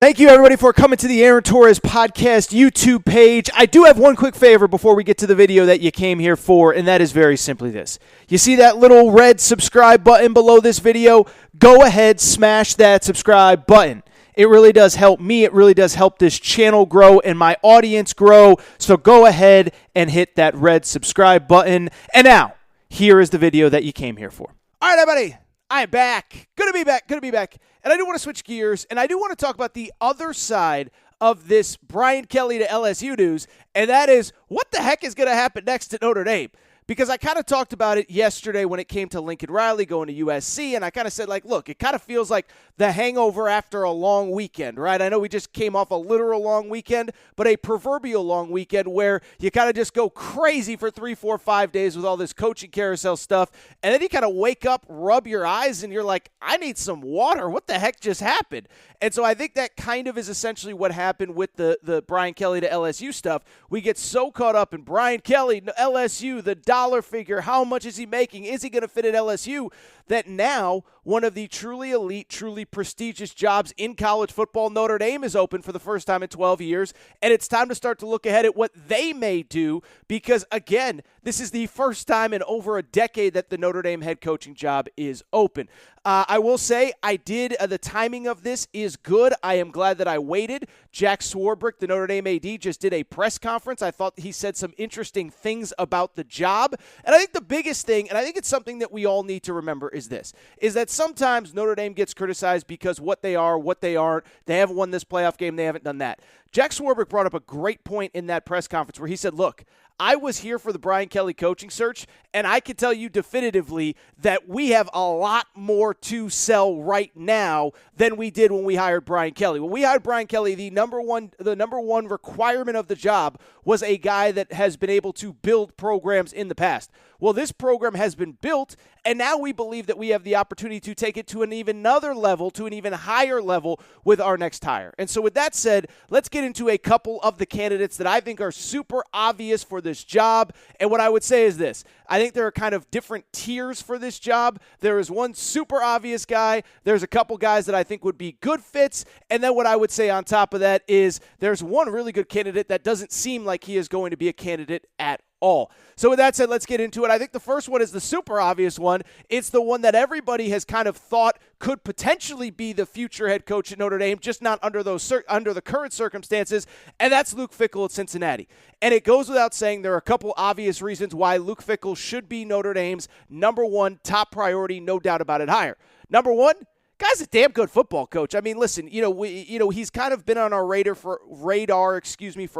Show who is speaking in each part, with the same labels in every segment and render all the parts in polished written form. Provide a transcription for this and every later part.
Speaker 1: Thank you, everybody, for coming to the Aaron Torres Podcast YouTube page. I do have one quick favor before we get to the video that you came here for, and that is very simply this. You see that little red subscribe button below this video? Go ahead, smash that subscribe button. It really does help me. It really does help this channel grow and my audience grow. So go ahead and hit that red subscribe button. And now, here is the video that you came here for. All right, everybody. I am back. Good to be back. And I do want to switch gears, and I do want to talk about the other side of this Brian Kelly to LSU news, and that is what the heck is going to happen next at Notre Dame? Because I kind of talked about it yesterday when it came to Lincoln Riley going to USC, and I kind of said, look, it kind of feels like the hangover after a long weekend, right? I know we just came off a literal long weekend, but a proverbial long weekend where you kind of just go crazy for 3, 4, 5 days with all this coaching carousel stuff, and then you kind of wake up, rub your eyes, and you're like, I need some water. What the heck just happened? And so I think that kind of is essentially what happened with the Brian Kelly to LSU stuff. We get so caught up in Brian Kelly, LSU, the dollar figure, how much is he making? Is he going to fit at LSU? That now one of the truly elite, truly prestigious jobs in college football, Notre Dame, is open for the first time in 12 years, and it's time to start to look ahead at what they may do because, again, this is the first time in over a decade that the Notre Dame head coaching job is open. I will say the timing of this is good. I am glad that I waited. Jack Swarbrick, the Notre Dame AD, just did a press conference. I thought he said some interesting things about the job. And I think the biggest thing, and I think it's something that we all need to remember is that sometimes Notre Dame gets criticized because what they are, what they aren't. They haven't won this playoff game. They haven't done that. Jack Swarbrick brought up a great point in that press conference where he said, look, I was here for the Brian Kelly coaching search, and I can tell you definitively that we have a lot more to sell right now than we did when we hired Brian Kelly. When we hired Brian Kelly, the number one requirement of the job was a guy that has been able to build programs in the past. Well, this program has been built, and now we believe that we have the opportunity to take it to an even another level, to an even higher level with our next hire. And so with that said, let's get into a couple of the candidates that I think are super obvious for this job. And what I would say is this. I think there are kind of different tiers for this job. There is one super obvious guy. There's a couple guys that I think would be good fits. And then what I would say on top of that is there's one really good candidate that doesn't seem like he is going to be a candidate at all. So with that said, let's get into it. I think the first one is the super obvious one. It's the one that everybody has kind of thought could potentially be the future head coach at Notre Dame, just not under the current circumstances, and that's Luke Fickell at Cincinnati. And it goes without saying there are a couple obvious reasons why Luke Fickell should be Notre Dame's number one top priority, no doubt about it, hire. Number one, guy's a damn good football coach. I mean, listen, he's kind of been on our radar for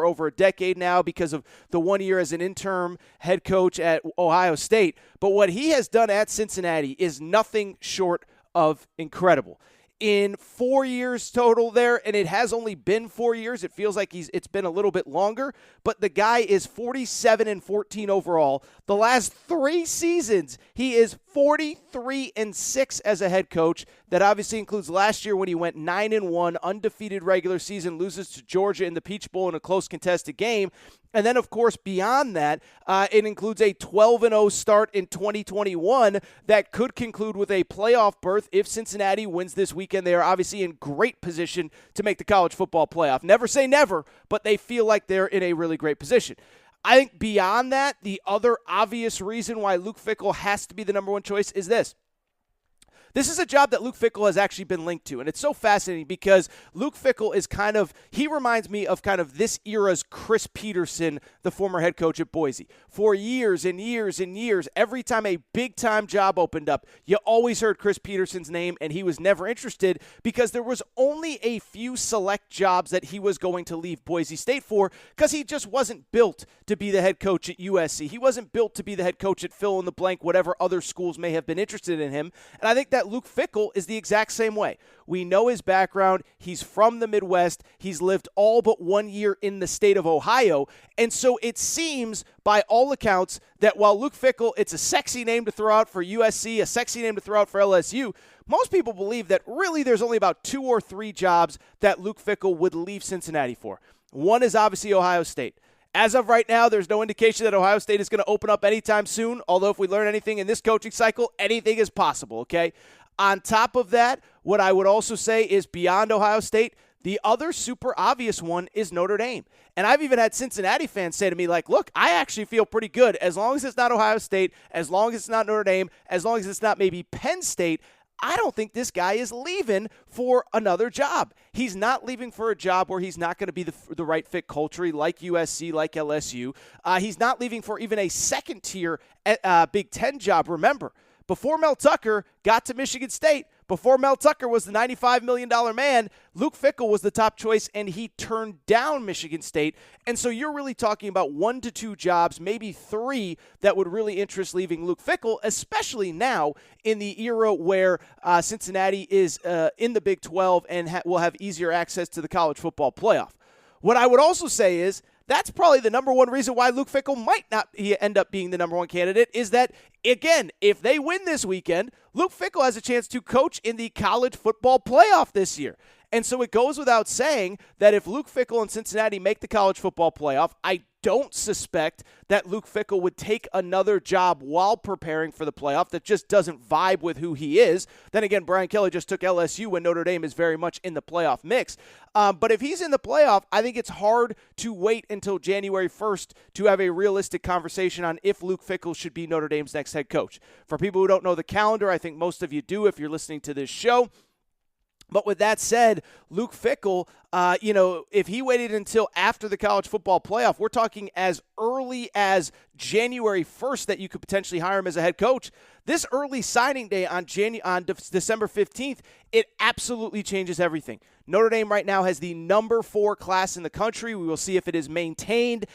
Speaker 1: over a decade now because of the 1 year as an interim head coach at Ohio State. But what he has done at Cincinnati is nothing short of incredible. In 4 years total there, and it has only been 4 years. It feels like it's been a little bit longer, but the guy is 47-14 overall. The last 3 seasons, he is 43-6 as a head coach. That obviously includes last year when he went 9-1, undefeated regular season, loses to Georgia in the Peach Bowl in a close contested game. And then, of course, beyond that, it includes a 12-0 start in 2021 that could conclude with a playoff berth if Cincinnati wins this weekend. They are obviously in great position to make the college football playoff. Never say never, but they feel like they're in a really great position. I think beyond that, the other obvious reason why Luke Fickell has to be the number one choice is this. This is a job that Luke Fickell has actually been linked to, and it's so fascinating because Luke Fickell is he reminds me of kind of this era's Chris Peterson, the former head coach at Boise. For years and years and years, every time a big-time job opened up, you always heard Chris Peterson's name, and he was never interested because there was only a few select jobs that he was going to leave Boise State for because he just wasn't built to be the head coach at USC. He wasn't built to be the head coach at fill-in-the-blank, whatever other schools may have been interested in him, and I think that Luke Fickell is the exact same way. We know his background. He's from the Midwest. He's lived all but 1 year in the state of Ohio. And so it seems, by all accounts, that while Luke Fickell, it's a sexy name to throw out for USC, a sexy name to throw out for LSU, most people believe that really there's only about 2 or 3 jobs that Luke Fickell would leave Cincinnati for. One is obviously Ohio State. As of right now, there's no indication that Ohio State is going to open up anytime soon, although if we learn anything in this coaching cycle, anything is possible, okay? On top of that, what I would also say is beyond Ohio State, The other super obvious one is Notre Dame. And I've even had Cincinnati fans say to me, like, look, I actually feel pretty good. As long as it's not Ohio State, as long as it's not Notre Dame, as long as it's not maybe Penn State, I don't think this guy is leaving for another job. He's not leaving for a job where he's not going to be the right fit culturally, like USC, like LSU. He's not leaving for even a second-tier Big Ten job. Remember, before Mel Tucker got to Michigan State, before Mel Tucker was the $95 million man, Luke Fickell was the top choice, and he turned down Michigan State. And so you're really talking about 1 to 2 jobs, maybe 3, that would really interest leaving Luke Fickell, especially now in the era where Cincinnati is in the Big 12 and will have easier access to the college football playoff. What I would also say is, that's probably the number one reason why Luke Fickell might not end up being the number one candidate, is that, again, if they win this weekend, Luke Fickell has a chance to coach in the college football playoff this year. And so it goes without saying that if Luke Fickell and Cincinnati make the college football playoff, I don't suspect that Luke Fickell would take another job while preparing for the playoff that just doesn't vibe with who he is. Then again, Brian Kelly just took LSU when Notre Dame is very much in the playoff mix. But if he's in the playoff, I think it's hard to wait until January 1st to have a realistic conversation on if Luke Fickell should be Notre Dame's next head coach. For people who don't know the calendar, I think most of you do if you're listening to this show. But with that said, Luke Fickell, if he waited until after the college football playoff, we're talking as early as January 1st that you could potentially hire him as a head coach. This early signing day on December 15th, it absolutely changes everything. Notre Dame right now has the number 4 class in the country. We will see if it is maintained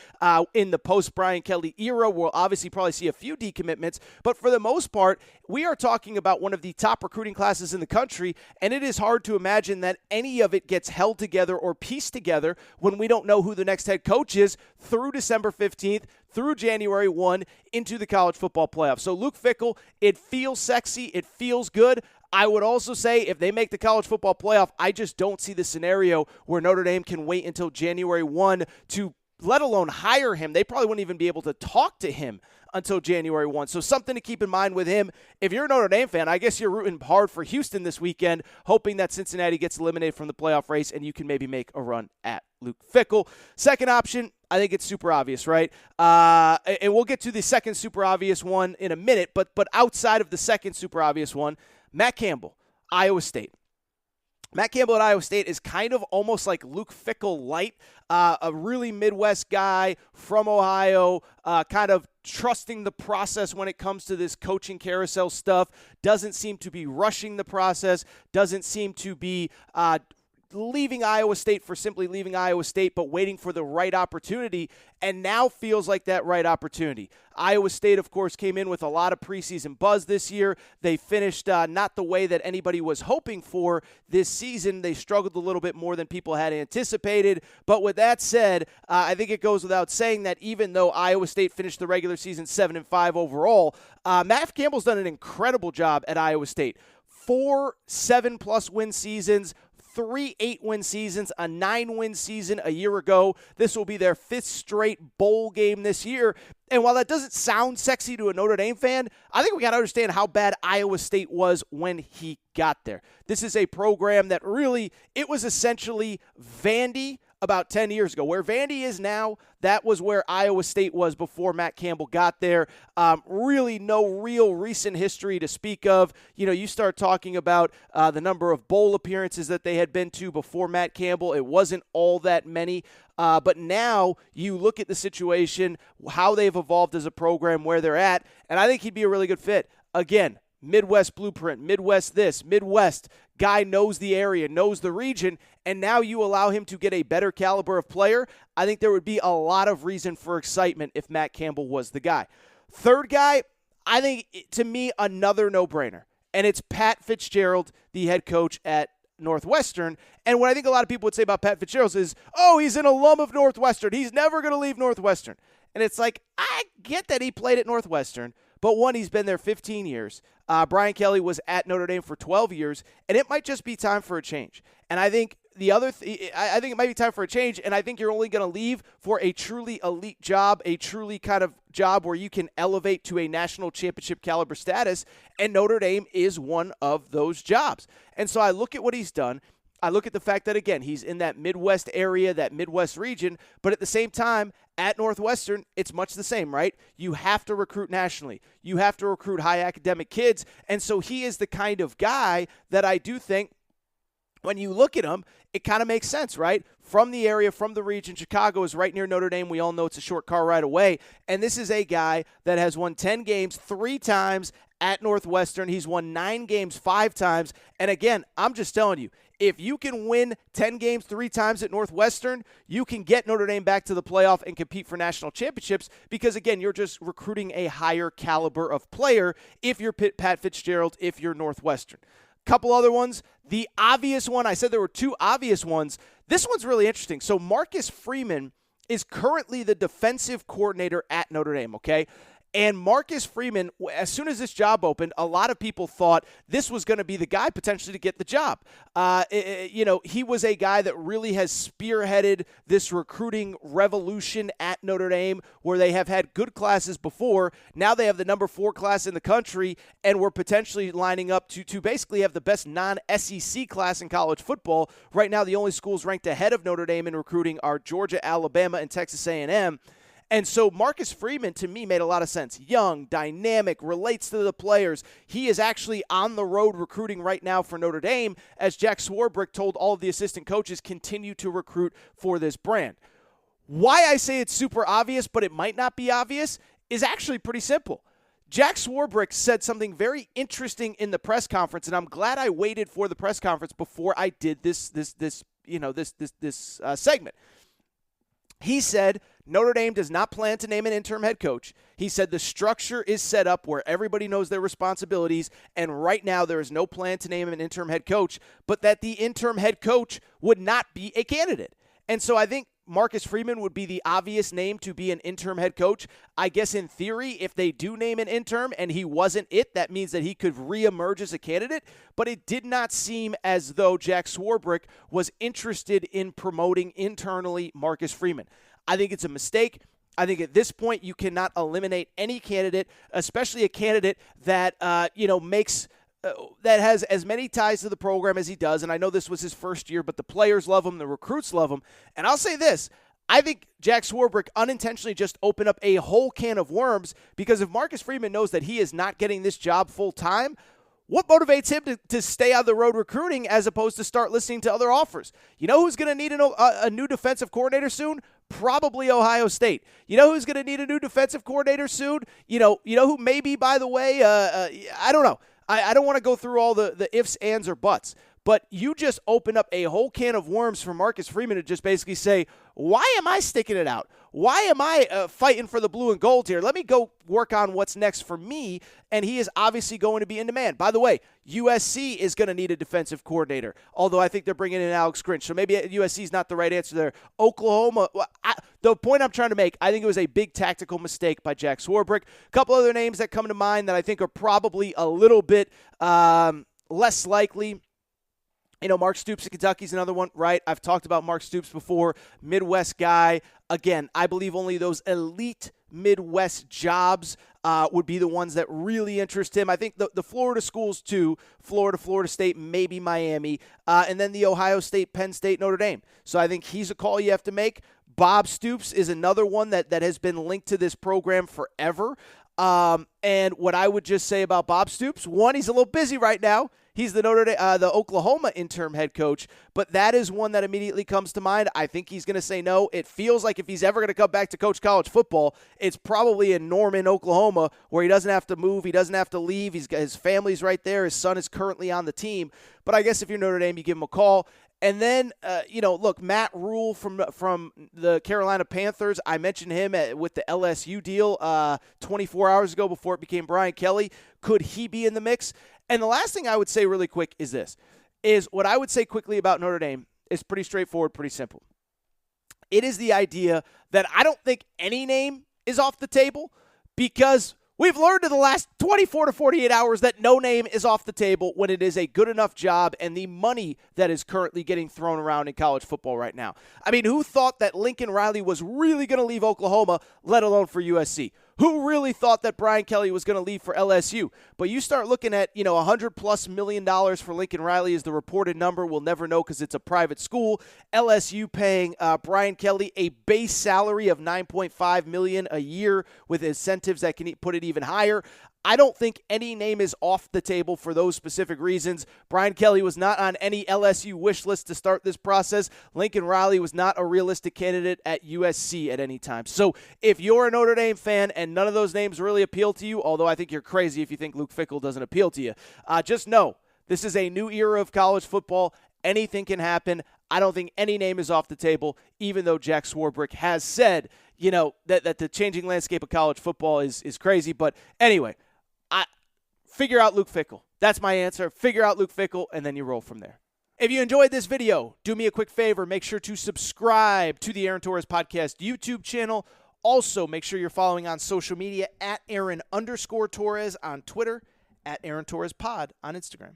Speaker 1: in the post-Brian Kelly era. We'll obviously probably see a few decommitments, but for the most part, we are talking about one of the top recruiting classes in the country, and it is hard to imagine that any of it gets held together or pieced together when we don't know who the next head coach is through December 15th, through January 1, into the college football playoff. So Luke Fickell, it feels sexy, it feels good. I would also say if they make the college football playoff, I just don't see the scenario where Notre Dame can wait until January 1 to let alone hire him. They probably wouldn't even be able to talk to him until January 1. So something to keep in mind with him. If you're a Notre Dame fan, I guess you're rooting hard for Houston this weekend, hoping that Cincinnati gets eliminated from the playoff race and you can maybe make a run at Luke Fickell. Second option, I think it's super obvious, right? And we'll get to the second super obvious one in a minute, but outside of the second super obvious one, Matt Campbell, Iowa State. Matt Campbell at Iowa State is kind of almost like Luke Fickell light, a really Midwest guy from Ohio, kind of trusting the process when it comes to this coaching carousel stuff, doesn't seem to be rushing the process, doesn't seem to be leaving Iowa State for simply leaving Iowa State, but waiting for the right opportunity, and now feels like that right opportunity. Iowa State, of course, came in with a lot of preseason buzz this year. They finished not the way that anybody was hoping for this season. They struggled a little bit more than people had anticipated. But with that said, I think it goes without saying that even though Iowa State finished the regular season 7-5 overall, Matt Campbell's done an incredible job at Iowa State. 4 7+ win seasons, 3 8-win seasons, a 9-win season a year ago. This will be their 5th straight bowl game this year. And while that doesn't sound sexy to a Notre Dame fan, I think we got to understand how bad Iowa State was when he got there. This is a program that really, it was essentially Vandy about 10 years ago. Where Vandy is now, that was where Iowa State was before Matt Campbell got there. Really no real recent history to speak of. You start talking about the number of bowl appearances that they had been to before Matt Campbell. It wasn't all that many. But now you look at the situation, how they've evolved as a program, where they're at, and I think he'd be a really good fit. Again, Midwest blueprint, Midwest this, Midwest, guy knows the area, knows the region, and now you allow him to get a better caliber of player. I think there would be a lot of reason for excitement if Matt Campbell was the guy. Third guy, I think, to me, another no-brainer, and it's Pat Fitzgerald, the head coach at Northwestern. And what I think a lot of people would say about Pat Fitzgerald is, oh, he's an alum of Northwestern. He's never going to leave Northwestern. And it's like, I get that he played at Northwestern, but one, he's been there 15 years. Brian Kelly was at Notre Dame for 12 years, and it might just be time for a change. And I think I think it might be time for a change, and I think you're only going to leave for a truly elite job, a truly kind of job where you can elevate to a national championship caliber status, and Notre Dame is one of those jobs. And so I look at what he's done. I look at the fact that, again, he's in that Midwest area, that Midwest region, but at the same time, at Northwestern, it's much the same, right? You have to recruit nationally. You have to recruit high academic kids. And so he is the kind of guy that I do think, when you look at him, it kind of makes sense, right? From the area, from the region, Chicago is right near Notre Dame. We all know it's a short car ride away. And this is a guy that has won 10 games 3 times at Northwestern. He's won 9 games 5 times. And again, I'm just telling you, if you can win 10 games 3 times at Northwestern, you can get Notre Dame back to the playoff and compete for national championships because, again, you're just recruiting a higher caliber of player if you're Pat Fitzgerald, if you're Northwestern. Couple other ones. The obvious one, I said there were 2 obvious ones. This one's really interesting. So Marcus Freeman is currently the defensive coordinator at Notre Dame, okay? And Marcus Freeman, as soon as this job opened, a lot of people thought this was going to be the guy potentially to get the job. He was a guy that really has spearheaded this recruiting revolution at Notre Dame where they have had good classes before. Now they have the number 4 class in the country, and we're potentially lining up to basically have the best non-SEC class in college football. Right now, the only schools ranked ahead of Notre Dame in recruiting are Georgia, Alabama, and Texas A&M. And so Marcus Freeman, to me, made a lot of sense. Young, dynamic, relates to the players. He is actually on the road recruiting right now for Notre Dame, as Jack Swarbrick told all of the assistant coaches continue to recruit for this brand. Why I say it's super obvious, but it might not be obvious, is actually pretty simple. Jack Swarbrick said something very interesting in the press conference, and I'm glad I waited for the press conference before I did this segment. He said Notre Dame does not plan to name an interim head coach. He said the structure is set up where everybody knows their responsibilities, and right now there is no plan to name an interim head coach, but that the interim head coach would not be a candidate. And so I think Marcus Freeman would be the obvious name to be an interim head coach. I guess in theory, if they do name an interim and he wasn't it, that means that he could reemerge as a candidate. But it did not seem as though Jack Swarbrick was interested in promoting internally Marcus Freeman. I think it's a mistake. I think at this point you cannot eliminate any candidate, especially a candidate that that has as many ties to the program as he does. And I know this was his first year, but the players love him, the recruits love him. And I'll say this, I think Jack Swarbrick unintentionally just opened up a whole can of worms, because if Marcus Freeman knows that he is not getting this job full time, what motivates him to stay on the road recruiting as opposed to start listening to other offers? You know who's going to need a new defensive coordinator soon? Probably Ohio State. You know who's going to need a new defensive coordinator soon? You know who maybe, by the way, I don't know. I don't want to go through all the ifs, ands, or buts, but you just open up a whole can of worms for Marcus Freeman to just basically say, why am I sticking it out? Why am I fighting for the blue and gold here? Let me go work on what's next for me, and he is obviously going to be in demand. By the way, USC is going to need a defensive coordinator, although I think they're bringing in Alex Grinch, so maybe USC is not the right answer there. Oklahoma, the point I'm trying to make, I think it was a big tactical mistake by Jack Swarbrick. A couple other names that come to mind that I think are probably a little bit less likely. Mark Stoops of Kentucky is another one, right? I've talked about Mark Stoops before, Midwest guy. Again, I believe only those elite Midwest jobs would be the ones that really interest him. I think the Florida schools too, Florida State, maybe Miami, and then the Ohio State, Penn State, Notre Dame. So I think he's a call you have to make. Bob Stoops is another one that has been linked to this program forever. And what I would just say about Bob Stoops, one, he's a little busy right now. He's the the Oklahoma interim head coach, but that is one that immediately comes to mind. I think he's going to say no. It feels like if he's ever going to come back to coach college football, it's probably in Norman, Oklahoma, where he doesn't have to move, he doesn't have to leave. His family's right there. His son is currently on the team. But I guess if you're Notre Dame, you give him a call. And then, look, Matt Rule from the Carolina Panthers, I mentioned him with the LSU deal 24 hours ago before it became Brian Kelly. Could he be in the mix? And the last thing I would say really quick is this, is what I would say quickly about Notre Dame is pretty straightforward, pretty simple. It is the idea that I don't think any name is off the table, because we've learned in the last 24 to 48 hours that no name is off the table when it is a good enough job and the money that is currently getting thrown around in college football right now. I mean, who thought that Lincoln Riley was really going to leave Oklahoma, let alone for USC? Who really thought that Brian Kelly was going to leave for LSU? But you start looking at, $100+ million for Lincoln Riley is the reported number. We'll never know because it's a private school. LSU paying Brian Kelly a base salary of $9.5 million a year with incentives that can put it even higher. I don't think any name is off the table for those specific reasons. Brian Kelly was not on any LSU wish list to start this process. Lincoln Riley was not a realistic candidate at USC at any time. So if you're a Notre Dame fan and none of those names really appeal to you, although I think you're crazy if you think Luke Fickell doesn't appeal to you, just know this is a new era of college football. Anything can happen. I don't think any name is off the table, even though Jack Swarbrick has said, that the changing landscape of college football is crazy. But anyway, figure out Luke Fickell. That's my answer. Figure out Luke Fickell, and then you roll from there. If you enjoyed this video, do me a quick favor. Make sure to subscribe to the Aaron Torres Podcast YouTube channel. Also, make sure you're following on social media at Aaron_Torres on Twitter, at Aaron Torres Pod on Instagram.